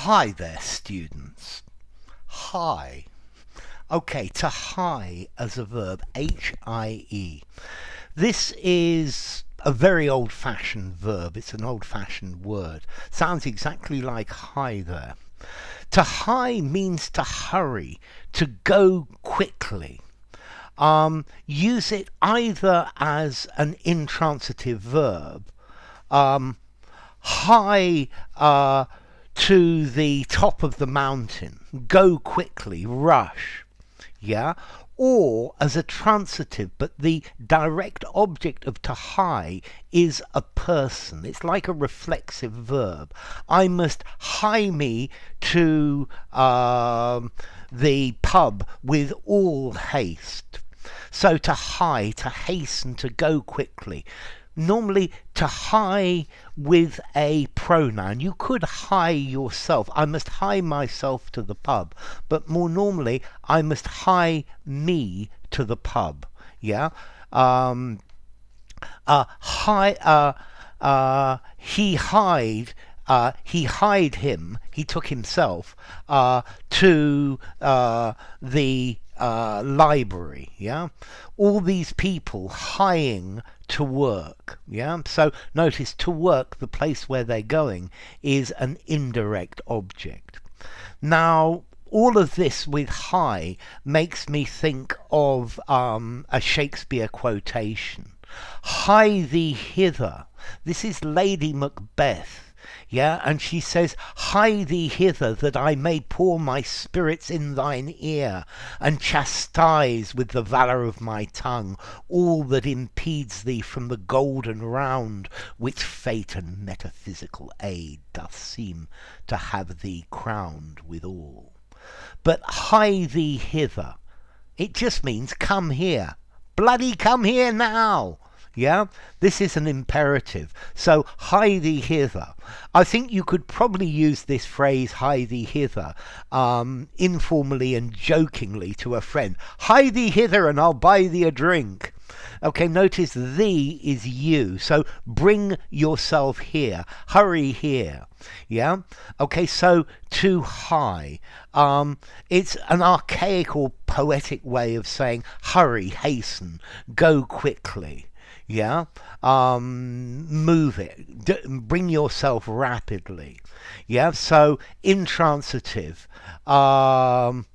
Hi there, students. Hi. Okay, to hie as a verb, H-I-E. This is a very old-fashioned verb. It's an old-fashioned word. Sounds exactly like hi there. To hie means to hurry, to go quickly. Use it either as an intransitive verb, high to the top of the mountain, go quickly, rush, yeah, or as a transitive, but the direct object of to hie is a person. It's like a reflexive verb. I must hie me to the pub with all haste. So to hie, to hasten, to go quickly. Normally to hie with a pronoun. You could hie yourself. I must hie myself to the pub. But more normally, I must hie me to the pub. Yeah? He hied him, he took himself to the library, yeah? All these people hieing to work, yeah? So notice to work, the place where they're going, is an indirect object. Now, all of this with high makes me think of a Shakespeare quotation. Hie thee hither. This is Lady Macbeth. Yeah, and she says, hie thee hither that I may pour my spirits in thine ear, and chastise with the valour of my tongue all that impedes thee from the golden round, which fate and metaphysical aid doth seem to have thee crowned withal. But hie thee hither, it just means come here. Bloody come here now! Yeah, this is an imperative. So, hie thee hither. I think you could probably use this phrase, hie thee hither, informally and jokingly to a friend. Hie thee hither and I'll buy thee a drink. Okay, notice thee is you. So, bring yourself here. Hurry here. Yeah? Okay, so to hie. It's an archaic or poetic way of saying hurry, hasten, go quickly. Yeah, move it, bring yourself rapidly. Yeah, so intransitive. That's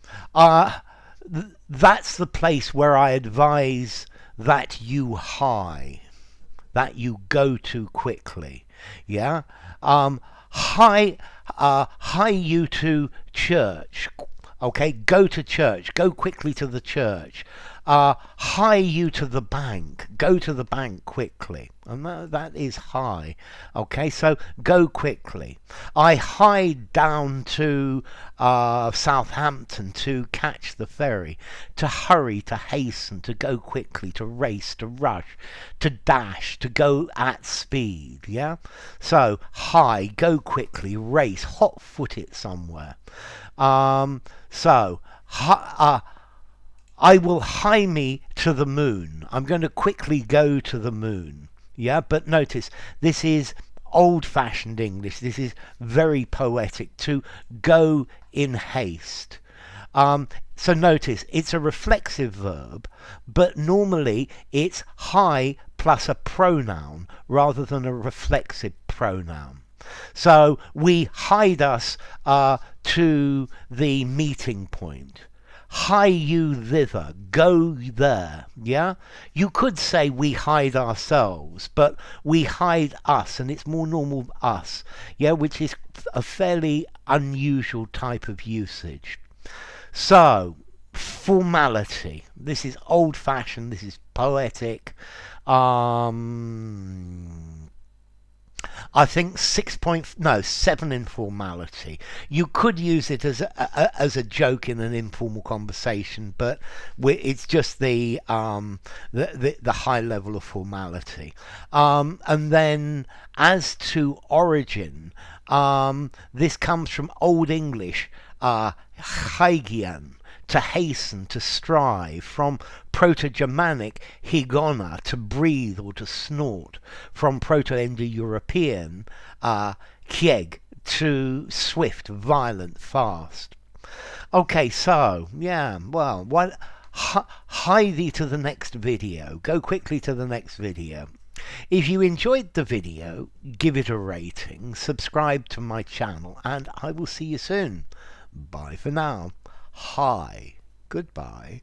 the place where I advise that you hie, that you go to quickly. Yeah, hie you to church. Okay, go to church, go quickly to the church. Hie you to the bank, go to the bank quickly. And that is hie. Okay, so go quickly. I hied down to Southampton to catch the ferry. To hurry, to hasten, to go quickly, to race, to rush, to dash, to go at speed. Yeah? So, hie, go quickly, race, hot-foot it somewhere. I will hie me to the moon. I'm going to quickly go to the moon. Yeah, but notice, this is old-fashioned English. This is very poetic, to go in haste. So notice, it's a reflexive verb, but normally it's hie plus a pronoun rather than a reflexive pronoun. So we hied us to the meeting point. Hie you thither, go there, yeah? You could say we hide ourselves, but we hide us, and it's more normal us, yeah, which is a fairly unusual type of usage. So, formality. This is old-fashioned, this is poetic. I think 7 informality. You could use it as a joke in an informal conversation, but it's just the high level of formality. And then as to origin, this comes from Old English, hygian, to hasten, to strive, from Proto-Germanic higona, to breathe or to snort, from Proto-Indo-European kieg, to swift, violent, fast. Okay, so, yeah, well, hie thee to the next video. Go quickly to the next video. If you enjoyed the video, give it a rating, subscribe to my channel, and I will see you soon. Bye for now. Hi. Goodbye.